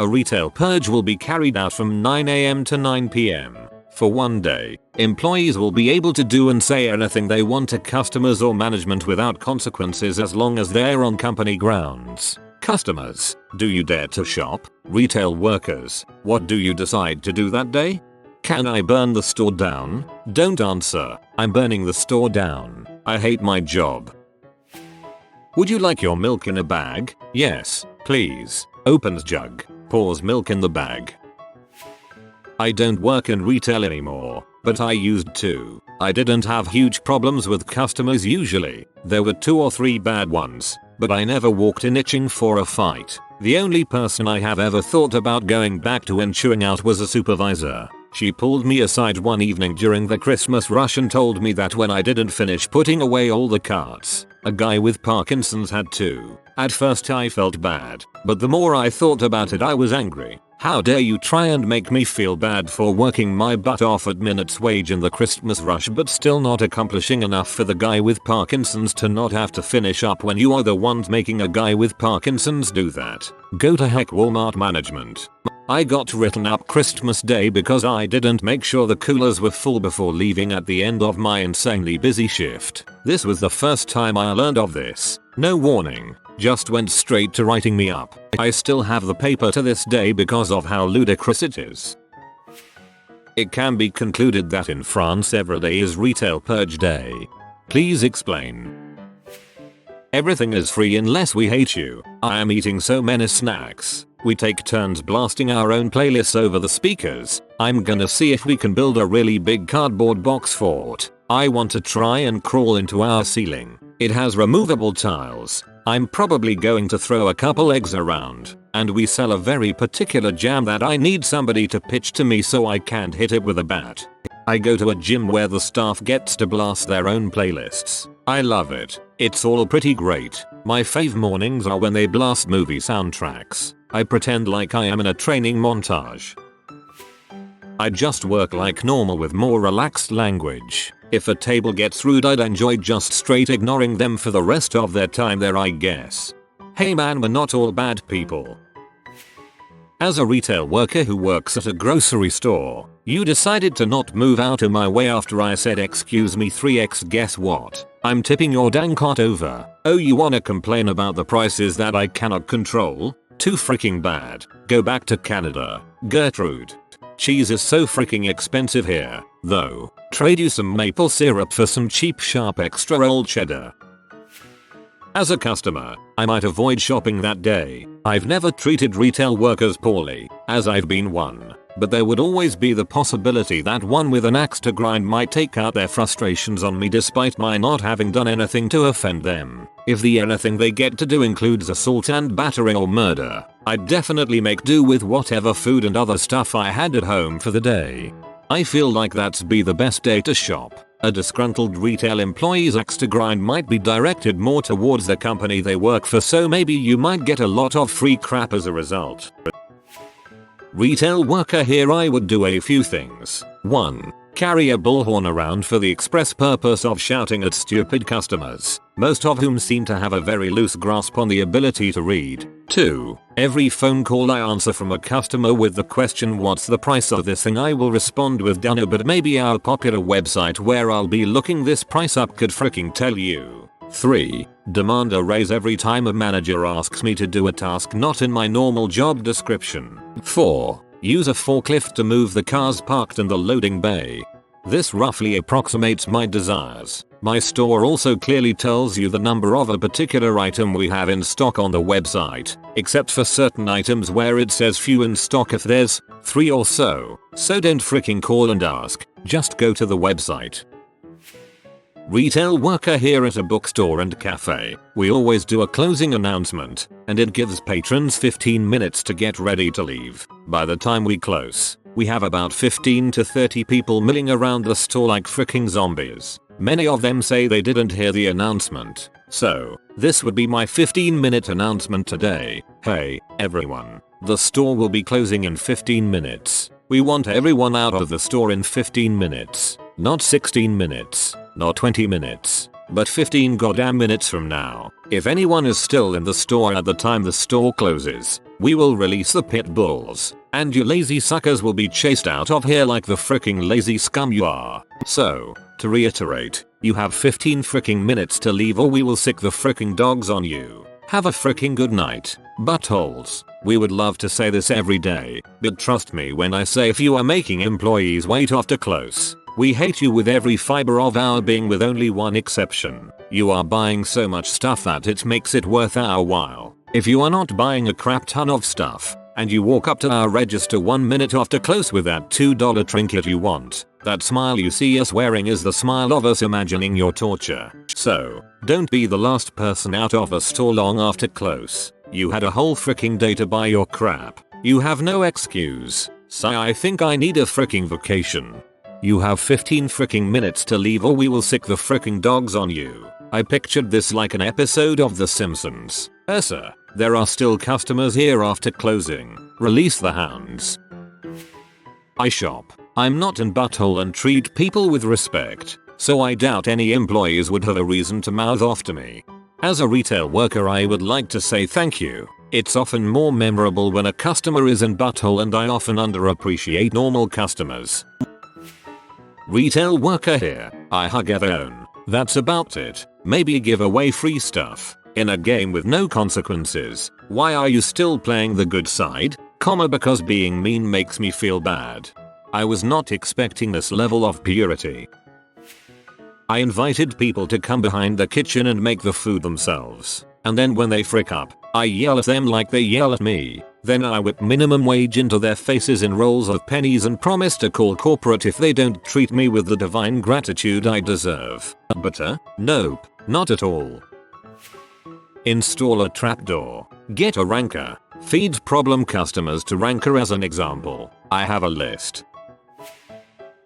A retail purge will be carried out from 9 AM to 9 PM. For one day, employees will be able to do and say anything they want to customers or management without consequences as long as they're on company grounds. Customers, do you dare to shop? Retail workers, what do you decide to do that day? Can I burn the store down? Don't answer. I'm burning the store down. I hate my job. Would you like your milk in a bag? Yes, please. Opens jug. Pours milk in the bag. I don't work in retail anymore, but I used to. I didn't have huge problems with customers usually. There were 2 or 3 bad ones, but I never walked in itching for a fight. The only person I have ever thought about going back to and chewing out was a supervisor. She pulled me aside one evening during the Christmas rush and told me that when I didn't finish putting away all the carts, a guy with Parkinson's had to. At first I felt bad, but the more I thought about it I was angry. How dare you try and make me feel bad for working my butt off at minute's wage in the Christmas rush but still not accomplishing enough for the guy with Parkinson's to not have to finish up when you are the ones making a guy with Parkinson's do that. Go to heck Walmart management. I got written up Christmas Day because I didn't make sure the coolers were full before leaving at the end of my insanely busy shift. This was the first time I learned of this. No warning. Just went straight to writing me up. I still have the paper to this day because of how ludicrous it is. It can be concluded that in France every day is retail purge day. Please explain. Everything is free unless we hate you. I am eating so many snacks. We take turns blasting our own playlists over the speakers. I'm gonna see if we can build a really big cardboard box fort. I want to try and crawl into our ceiling. It has removable tiles. I'm probably going to throw a couple eggs around. And we sell a very particular jam that I need somebody to pitch to me so I can't hit it with a bat. I go to a gym where the staff gets to blast their own playlists. I love it. It's all pretty great. My fave mornings are when they blast movie soundtracks. I pretend like I am in a training montage. I just work like normal with more relaxed language. If a table gets rude I'd enjoy just straight ignoring them for the rest of their time there I guess. Hey man, we're not all bad people. As a retail worker who works at a grocery store, you decided to not move out of my way after I said excuse me 3x. Guess what? I'm tipping your dang cart over. Oh, you wanna complain about the prices that I cannot control? Too freaking bad. Go back to Canada. Gertrude. Cheese is so freaking expensive here, though. Trade you some maple syrup for some cheap sharp extra old cheddar. As a customer, I might avoid shopping that day. I've never treated retail workers poorly, as I've been one. But there would always be the possibility that one with an axe to grind might take out their frustrations on me despite my not having done anything to offend them. If the anything they get to do includes assault and battery or murder, I'd definitely make do with whatever food and other stuff I had at home for the day. I feel like that'd be the best day to shop. A disgruntled retail employee's axe to grind might be directed more towards the company they work for, so maybe you might get a lot of free crap as a result. Retail worker here, I would do a few things. 1. Carry a bullhorn around for the express purpose of shouting at stupid customers, most of whom seem to have a very loose grasp on the ability to read. 2. Every phone call I answer from a customer with the question what's the price of this thing, I will respond with dunno, but maybe our popular website where I'll be looking this price up could freaking tell you. 3. Demand a raise every time a manager asks me to do a task not in my normal job description. 4. Use a forklift to move the cars parked in the loading bay. This roughly approximates my desires. My store also clearly tells you the number of a particular item we have in stock on the website, except for certain items where it says few in stock if there's 3 or so. So don't freaking call and ask, just go to the website. Retail worker here at a bookstore and cafe. We always do a closing announcement, and it gives patrons 15 minutes to get ready to leave. By the time we close, we have about 15 to 30 people milling around the store like freaking zombies. Many of them say they didn't hear the announcement. So, this would be my 15-minute announcement today. Hey, everyone. The store will be closing in 15 minutes. We want everyone out of the store in 15 minutes. Not 16 minutes. Not 20 minutes. But 15 goddamn minutes from now. If anyone is still in the store at the time the store closes, We will release the pit bulls, and you lazy suckers will be chased out of here like the fricking lazy scum you are. So, to reiterate, you have 15 fricking minutes to leave or we will sick the fricking dogs on you. Have a fricking good night, buttholes. We would love to say this every day, but trust me when I say if you are making employees wait after close, we hate you with every fiber of our being with only one exception. You are buying so much stuff that it makes it worth our while. If you are not buying a crap ton of stuff, and you walk up to our register 1 minute after close with that $2 trinket you want, that smile you see us wearing is the smile of us imagining your torture. So, don't be the last person out of a store long after close. You had a whole fricking day to buy your crap. You have no excuse. Sigh, I think I need a fricking vacation. You have 15 fricking minutes to leave or we will sick the fricking dogs on you. I pictured this like an episode of The Simpsons. Sir, there are still customers here after closing. Release the hounds. I shop. I'm not in butthole and treat people with respect, so I doubt any employees would have a reason to mouth off to me. As a retail worker I would like to say thank you. It's often more memorable when a customer is in butthole and I often underappreciate normal customers. Retail worker here. I hug everyone. That's about it. Maybe give away free stuff. In a game with no consequences. Why are you still playing the good side? Because being mean makes me feel bad. I was not expecting this level of purity. I invited people to come behind the kitchen and make the food themselves. And then when they frick up, I yell at them like they yell at me. Then I whip minimum wage into their faces in rolls of pennies and promise to call corporate if they don't treat me with the divine gratitude I deserve. But nope, not at all. Install a trapdoor. Get a ranker. Feed problem customers to ranker as an example. I have a list.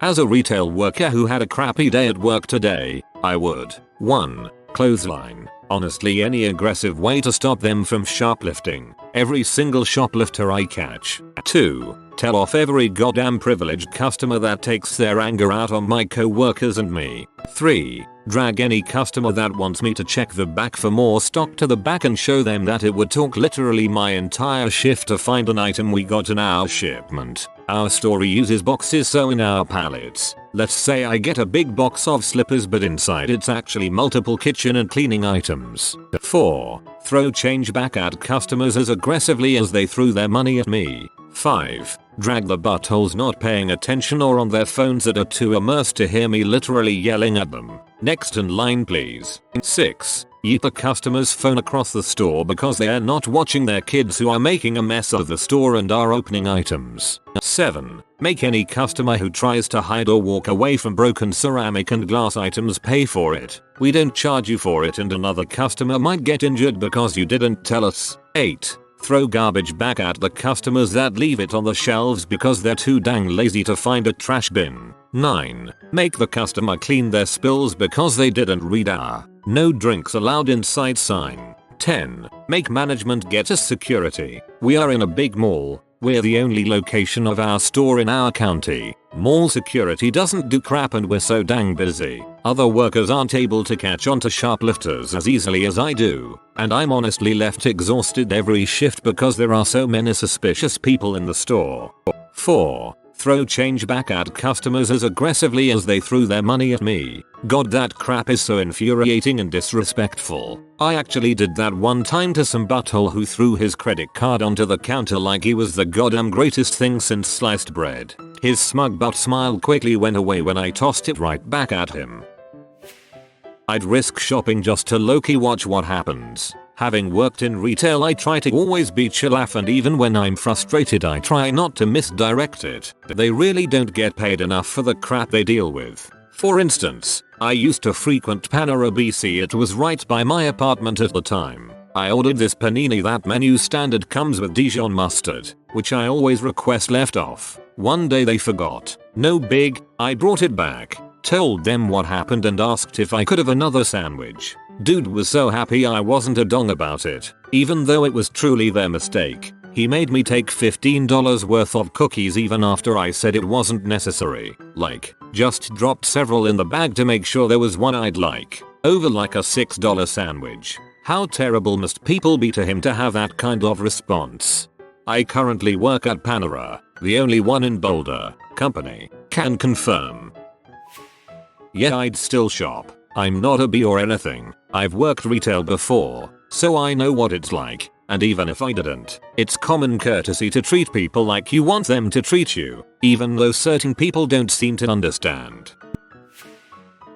As a retail worker who had a crappy day at work today, I would 1. Clothesline. Honestly, any aggressive way to stop them from shoplifting. Every single shoplifter I catch. 2. Tell off every goddamn privileged customer that takes their anger out on my co-workers and me. 3. Drag any customer that wants me to check the back for more stock to the back and show them that it would take literally my entire shift to find an item we got in our shipment. Our store uses boxes, so in our pallets, let's say I get a big box of slippers but inside it's actually multiple kitchen and cleaning items. 4. Throw change back at customers as aggressively as they threw their money at me. 5. Drag the buttholes not paying attention or on their phones that are too immersed to hear me literally yelling at them. Next in line please. 6. Yeet the customer's phone across the store because they are not watching their kids who are making a mess of the store and are opening items. 7. Make any customer who tries to hide or walk away from broken ceramic and glass items pay for it. We don't charge you for it and another customer might get injured because you didn't tell us. 8. Throw garbage back at the customers that leave it on the shelves because they're too dang lazy to find a trash bin. 9. Make the customer clean their spills because they didn't read our "No drinks allowed inside" sign. 10. Make management get us security. We are in a big mall. We're the only location of our store in our county. Mall security doesn't do crap and we're so dang busy. Other workers aren't able to catch on to shoplifters as easily as I do. And I'm honestly left exhausted every shift because there are so many suspicious people in the store. 4. Throw change back at customers as aggressively as they threw their money at me. God, that crap is so infuriating and disrespectful. I actually did that one time to some butthole who threw his credit card onto the counter like he was the goddamn greatest thing since sliced bread. His smug butt smile quickly went away when I tossed it right back at him. I'd risk shopping just to low-key watch what happens. Having worked in retail, I try to always be chill and even when I'm frustrated I try not to misdirect it. They really don't get paid enough for the crap they deal with. For instance, I used to frequent Panera BC. It was right by my apartment at the time. I ordered this panini that menu standard comes with Dijon mustard, which I always request left off. One day they forgot. No big, I brought it back, told them what happened and asked if I could have another sandwich. Dude was so happy I wasn't a dong about it, even though it was truly their mistake. He made me take $15 worth of cookies even after I said it wasn't necessary. Like, just dropped several in the bag to make sure there was one I'd like, over like a $6 sandwich. How terrible must people be to him to have that kind of response? I currently work at Panera, the only one in Boulder. Company. Can confirm. Yeah, I'd still shop. I'm not a bee or anything. I've worked retail before, so I know what it's like. And even if I didn't, it's common courtesy to treat people like you want them to treat you, even though certain people don't seem to understand.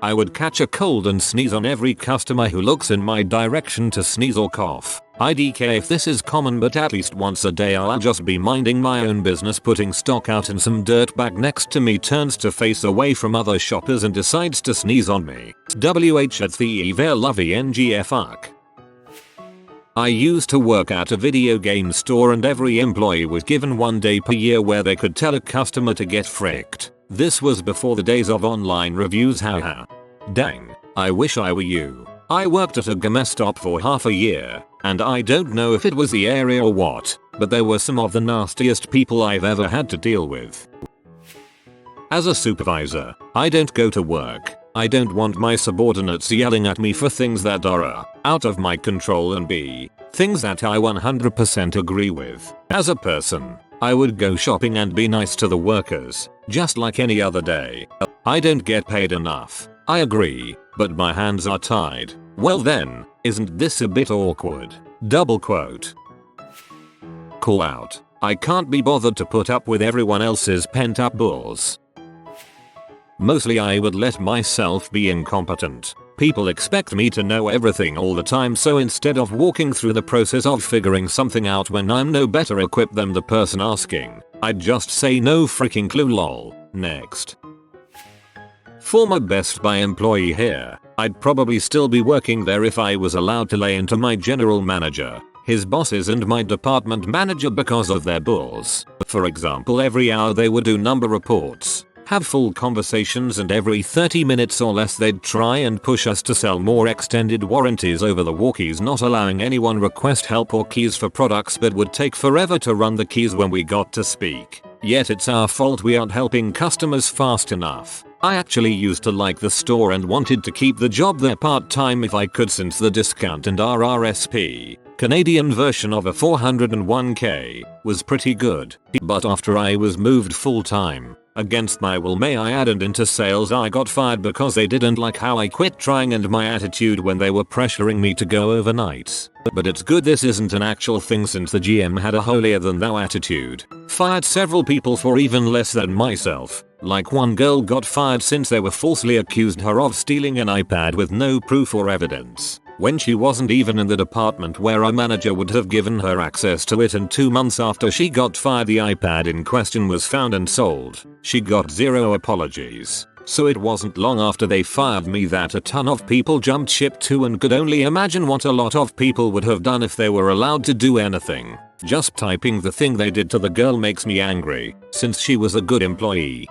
I would catch a cold and sneeze on every customer who looks in my direction to sneeze or cough. IDK if this is common, but at least once a day I'll just be minding my own business, putting stock out, and some dirtbag next to me turns to face away from other shoppers and decides to sneeze on me. WH at the ver lovey ngfuck. I used to work at a video game store and every employee was given 1 day per year where they could tell a customer to get fricked. This was before the days of online reviews, haha. Dang, I wish I were you. I worked at a GameStop for half a year, and I don't know if it was the area or what, but there were some of the nastiest people I've ever had to deal with. As a supervisor, I don't go to work. I don't want my subordinates yelling at me for things that are out of my control and b, things that I 100% agree with. As a person, I would go shopping and be nice to the workers, just like any other day. I don't get paid enough. I agree, but my hands are tied. Well then, isn't this a bit awkward? Double quote. Call out. I can't be bothered to put up with everyone else's pent up bulls. Mostly I would let myself be incompetent. People expect me to know everything all the time, so instead of walking through the process of figuring something out when I'm no better equipped than the person asking, I'd just say no freaking clue lol. Next. Former Best Buy employee here. I'd probably still be working there if I was allowed to lay into my general manager, his bosses and my department manager because of their bulls. For example, every hour they would do number reports, have full conversations, and every 30 minutes or less they'd try and push us to sell more extended warranties over the walkies, not allowing anyone request help or keys for products, but would take forever to run the keys when we got to speak. Yet it's our fault we aren't helping customers fast enough. I actually used to like the store and wanted to keep the job there part-time if I could, since the discount and RRSP, Canadian version of a 401k, was pretty good. But after I was moved full-time, against my will may I add, and into sales, I got fired because they didn't like how I quit trying and my attitude when they were pressuring me to go overnights. But it's good this isn't an actual thing, since the GM had a holier than thou attitude. Fired several people for even less than myself. Like one girl got fired since they were falsely accused her of stealing an iPad with no proof or evidence, when she wasn't even in the department where our manager would have given her access to it, and 2 months after she got fired the iPad in question was found and sold. She got zero apologies. So it wasn't long after they fired me that a ton of people jumped ship too, and could only imagine what a lot of people would have done if they were allowed to do anything. Just typing the thing they did to the girl makes me angry, since she was a good employee.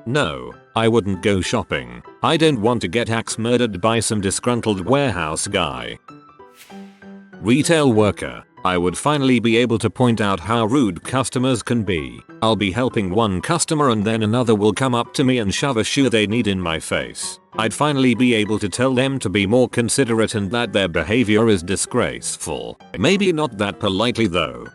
No, I wouldn't go shopping. I don't want to get axe murdered by some disgruntled warehouse guy. Retail worker. I would finally be able to point out how rude customers can be. I'll be helping one customer and then another will come up to me and shove a shoe they need in my face. I'd finally be able to tell them to be more considerate and that their behavior is disgraceful. Maybe not that politely though.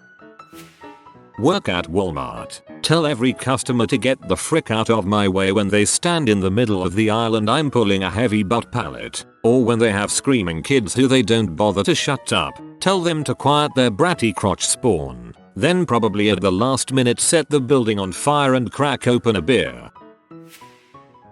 Work at Walmart. Tell every customer to get the frick out of my way when they stand in the middle of the aisle and I'm pulling a heavy butt pallet. Or when they have screaming kids who they don't bother to shut up. Tell them to quiet their bratty crotch spawn. Then probably at the last minute set the building on fire and crack open a beer.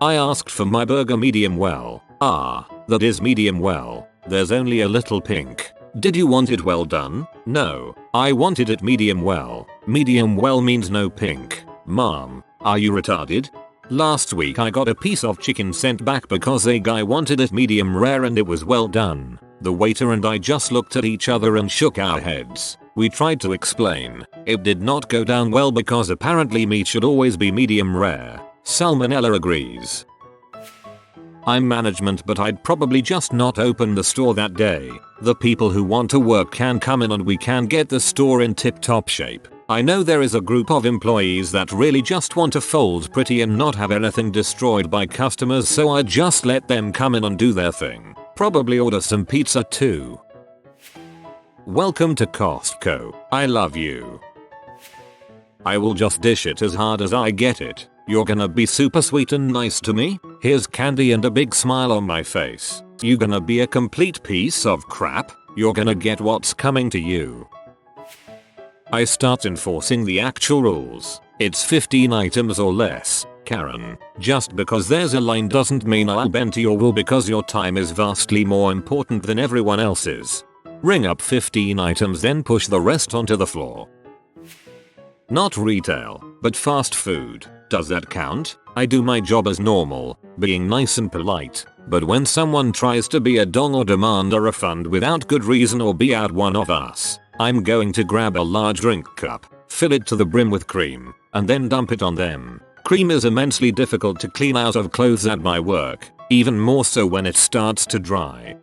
I asked for my burger medium well. That is medium well. There's only a little pink. Did you want it well done? No, I wanted it medium well. Medium well means no pink. Mom, are you retarded? Last week I got a piece of chicken sent back because a guy wanted it medium rare and it was well done. The waiter and I just looked at each other and shook our heads. We tried to explain. It did not go down well because apparently meat should always be medium rare. Salmonella agrees. I'm management, but I'd probably just not open the store that day. The people who want to work can come in and we can get the store in tip-top shape. I know there is a group of employees that really just want to fold pretty and not have anything destroyed by customers, so I just let them come in and do their thing. Probably order some pizza too. Welcome to Costco. I love you. I will just dish it as hard as I get it. You're gonna be super sweet and nice to me? Here's candy and a big smile on my face. You gonna be a complete piece of crap? You're gonna get what's coming to you. I start enforcing the actual rules. It's 15 items or less. Karen, just because there's a line doesn't mean I'll bend to your will because your time is vastly more important than everyone else's. Ring up 15 items then push the rest onto the floor. Not retail, but fast food. Does that count? I do my job as normal, being nice and polite, but when someone tries to be a dong or demand a refund without good reason or be out one of us, I'm going to grab a large drink cup, fill it to the brim with cream, and then dump it on them. Cream is immensely difficult to clean out of clothes at my work, even more so when it starts to dry.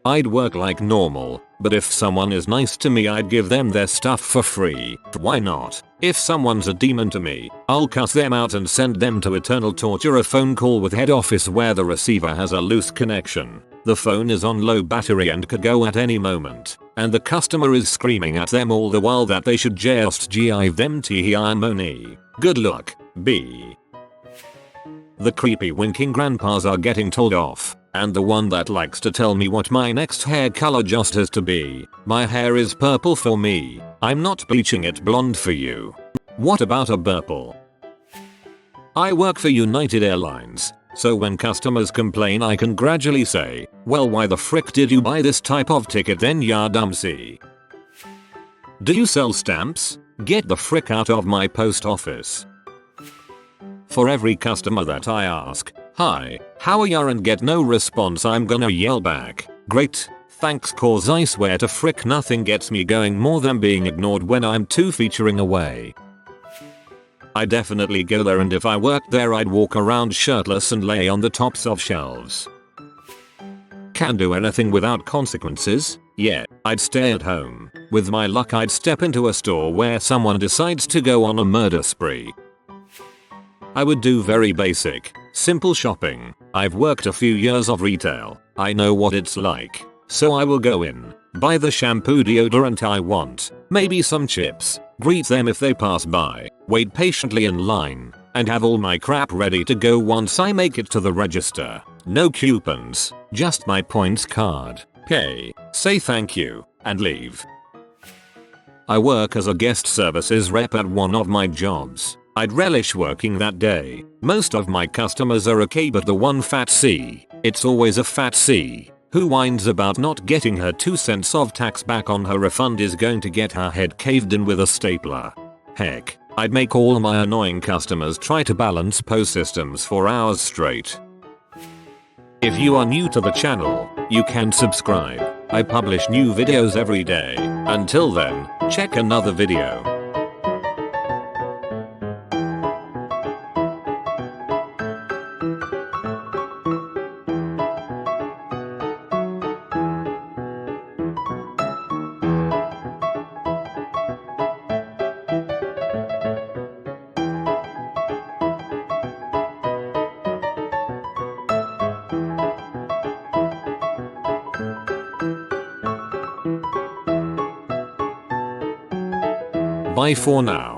I'd work like normal, but if someone is nice to me I'd give them their stuff for free. Why not? If someone's a demon to me, I'll cuss them out and send them to eternal torture. A phone call with head office where the receiver has a loose connection. The phone is on low battery and could go at any moment, and the customer is screaming at them all the while that they should just give them money. Good luck, B. The creepy winking grandpas are getting told off. And the one that likes to tell me what my next hair color just has to be. My hair is purple for me. I'm not bleaching it blonde for you. What about a burple? I work for United Airlines, so when customers complain I can gradually say, well why the frick did you buy this type of ticket then ya dumpsy? Do you sell stamps? Get the frick out of my post office. For every customer that I ask, hi, how are ya and get no response I'm gonna yell back, great, thanks cause I swear to frick nothing gets me going more than being ignored when I'm 2 featuring away. I definitely go there and if I worked there I'd walk around shirtless and lay on the tops of shelves. Can do anything without consequences? Yeah, I'd stay at home. With my luck I'd step into a store where someone decides to go on a murder spree. I would do very basic, simple shopping. I've worked a few years of retail. I know what it's like. So I will go in, buy the shampoo deodorant I want, maybe some chips, greet them if they pass by, wait patiently in line, and have all my crap ready to go once I make it to the register. No coupons, just my points card. Pay, say thank you, and leave. I work as a guest services rep at one of my jobs. I'd relish working that day. Most of my customers are okay but the one fat C, it's always a fat C, who whines about not getting her 2 cents of tax back on her refund is going to get her head caved in with a stapler. Heck, I'd make all my annoying customers try to balance POS systems for hours straight. If you are new to the channel, you can subscribe. I publish new videos every day. Until then, check another video. Bye for now.